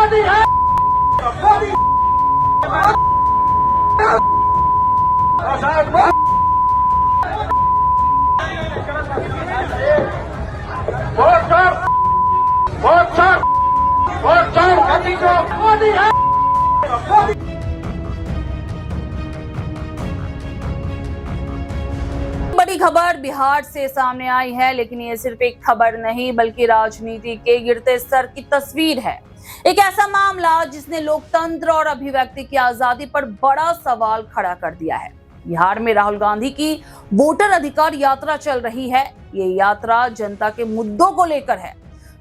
मोदी है, मोदी मोदी है। बड़ी खबर बिहार से सामने आई है, लेकिन ये सिर्फ एक खबर नहीं बल्कि राजनीति के गिरते स्तर की तस्वीर है। एक ऐसा मामला जिसने लोकतंत्र और अभिव्यक्ति की आजादी पर बड़ा सवाल खड़ा कर दिया है। बिहार में राहुल गांधी की वोटर अधिकार यात्रा चल रही है। ये यात्रा जनता के मुद्दों को लेकर है,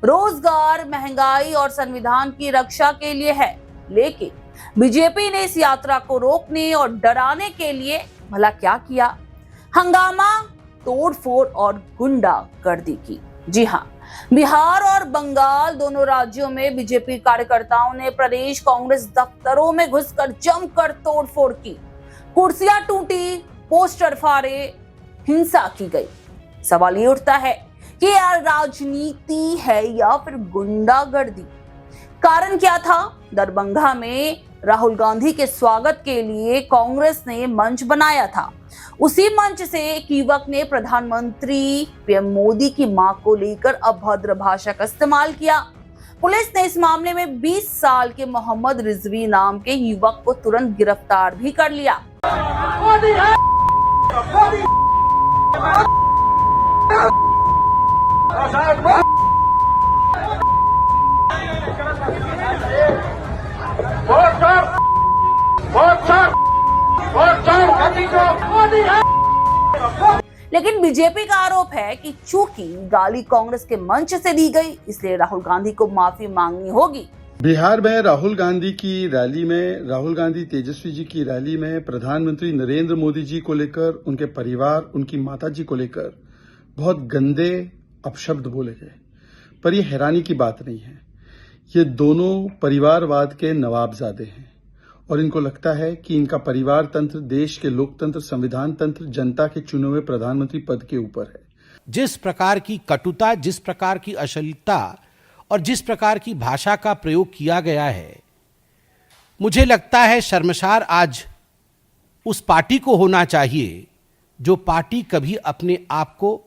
रोजगार, महंगाई और संविधान की रक्षा के लिए है। लेकिन बीजेपी ने इस यात्रा को रोकने और डराने के लिए भला क्या किया? हंगामा, तोड़फोड़ और गुंडागर्दी की। जी हाँ, बिहार और बंगाल दोनों राज्यों में बीजेपी कार्यकर्ताओं ने प्रदेश कांग्रेस दफ्तरों में घुसकर जमकर तोड़फोड़ की। कुर्सियां टूटी, पोस्टर फाड़े, हिंसा की गई। सवाल ये उठता है कि यह राजनीति है या फिर गुंडागर्दी? कारण क्या था? दरभंगा में राहुल गांधी के स्वागत के लिए कांग्रेस ने मंच बनाया था। उसी मंच से एक युवक ने प्रधानमंत्री पीएम मोदी की मां को लेकर अभद्र भाषा का इस्तेमाल किया। पुलिस ने इस मामले में 20 साल के मोहम्मद रिजवी नाम के युवक को तुरंत गिरफ्तार भी कर लिया। मोदी है, मोदी लेकिन बीजेपी का आरोप है कि चूंकि गाली कांग्रेस के मंच से दी गई, इसलिए राहुल गांधी को माफी मांगनी होगी। बिहार में राहुल गांधी तेजस्वी जी की रैली में प्रधानमंत्री नरेंद्र मोदी जी को लेकर, उनके परिवार, उनकी माता जी को लेकर बहुत गंदे अपशब्द बोले गए। पर यह हैरानी की बात नहीं है। ये दोनों परिवारवाद के नवाबजादे हैं और इनको लगता है कि इनका परिवार तंत्र देश के लोकतंत्र, संविधान तंत्र, जनता के चुने हुए प्रधानमंत्री पद के ऊपर है। जिस प्रकार की कटुता, जिस प्रकार की अश्लीलता और जिस प्रकार की भाषा का प्रयोग किया गया है, मुझे लगता है शर्मसार आज उस पार्टी को होना चाहिए जो पार्टी कभी अपने आप को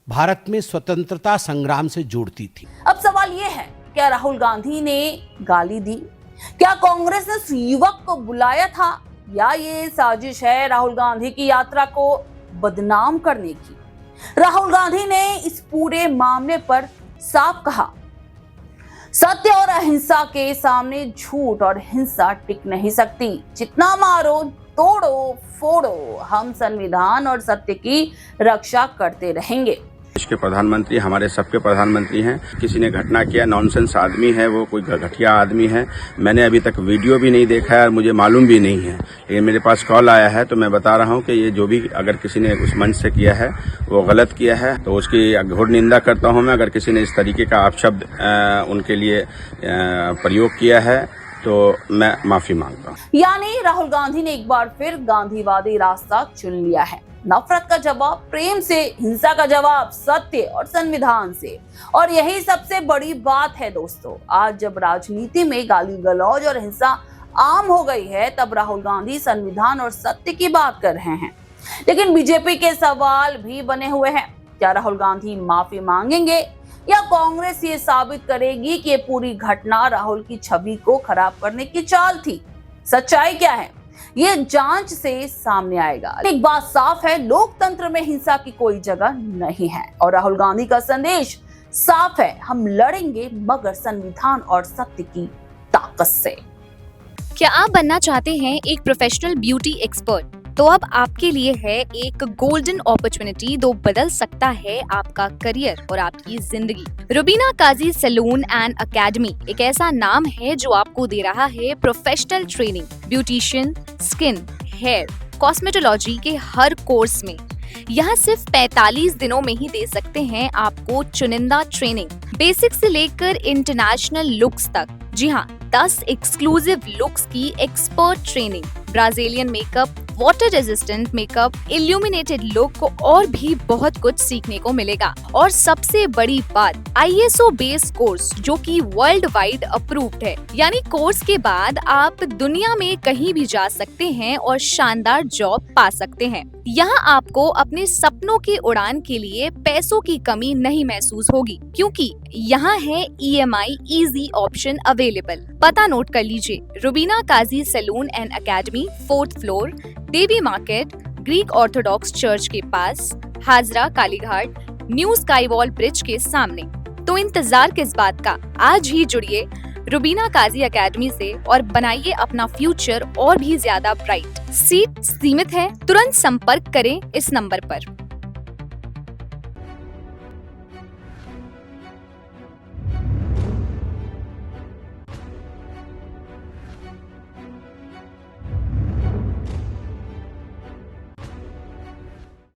भारत में स्वतंत्रता संग्राम से जोड़ती थी। अब सवाल यह है, क्या राहुल गांधी ने गाली दी? क्या कांग्रेस ने उस युवक को बुलाया था, या ये साजिश है राहुल गांधी की यात्रा को बदनाम करने की? राहुल गांधी ने इस पूरे मामले पर साफ कहा, सत्य और अहिंसा के सामने झूठ और हिंसा टिक नहीं सकती। जितना मारो, तोड़ो, फोड़ो, हम संविधान और सत्य की रक्षा करते रहेंगे। देश के प्रधानमंत्री हमारे सबके प्रधानमंत्री हैं। किसी ने घटना किया, नॉनसेंस आदमी है वो, कोई घटिया आदमी है। मैंने अभी तक वीडियो भी नहीं देखा है और मुझे मालूम भी नहीं है, लेकिन मेरे पास कॉल आया है तो मैं बता रहा हूं कि ये जो भी अगर किसी ने उस मंच से किया है वो गलत किया है, तो उसकी घोर निंदा करता हूं मैं। अगर किसी ने इस तरीके का अपशब्द उनके लिए प्रयोग किया है तो मैं माफी मांगता हूँ। यानी राहुल गांधी ने एक बार फिर गांधीवादी रास्ता चुन लिया है। नफरत का जवाब प्रेम से, हिंसा का जवाब सत्य और संविधान से। और यही सबसे बड़ी बात है दोस्तों। आज जब राजनीति में गाली गलौज और हिंसा आम हो गई है, तब राहुल गांधी संविधान और सत्य की बात कर रहे हैं। लेकिन बीजेपी के सवाल भी बने हुए हैं। क्या राहुल गांधी माफी मांगेंगे, या कांग्रेस ये साबित करेगी कि ये पूरी घटना राहुल की छवि को खराब करने की चाल थी? सच्चाई क्या है, ये जांच से सामने आएगा। एक बात साफ है, लोकतंत्र में हिंसा की कोई जगह नहीं है। और राहुल गांधी का संदेश साफ है, हम लड़ेंगे मगर संविधान और सत्य की ताकत से। क्या आप बनना चाहते हैं एक प्रोफेशनल ब्यूटी एक्सपर्ट? तो अब आपके लिए है एक गोल्डन अपॉर्चुनिटी जो बदल सकता है आपका करियर और आपकी जिंदगी। Rubina Kazi salon and academy एक ऐसा नाम है जो आपको दे रहा है professional training, beautician, skin, hair, cosmetology के हर कोर्स में। यहाँ सिर्फ 45 दिनों में ही दे सकते हैं आपको चुनिंदा ट्रेनिंग, बेसिक से लेकर इंटरनेशनल लुक्स तक। जी हाँ, 10 एक्सक्लूसिव लुक्स की expert training, Brazilian makeup, water resistant makeup, illuminated look को और भी बहुत कुछ सीखने को मिलेगा। और सबसे बड़ी बात, ISO बेस्ड कोर्स जो कि वर्ल्ड वाइड अप्रूव्ड है, यानी कोर्स के बाद आप दुनिया में कहीं भी जा सकते हैं और शानदार जॉब पा सकते हैं। यहाँ आपको अपने सपनों की उड़ान के लिए पैसों की कमी नहीं महसूस होगी, क्योंकि यहाँ है EMI इजी ऑप्शन अवेलेबल। पता नोट कर लीजिए, Rubina Kazi salon and academy, 4th floor, Devi market, Greek Orthodox church के पास, Hazra Kalighat, new sky wall bridge के सामने। तो इंतजार किस बात का, आज ही जुड़िए रुबीना काजी एकेडमी से और बनाइए अपना फ्यूचर और भी ज्यादा ब्राइट। सीट सीमित है, तुरंत संपर्क करें इस नंबर पर।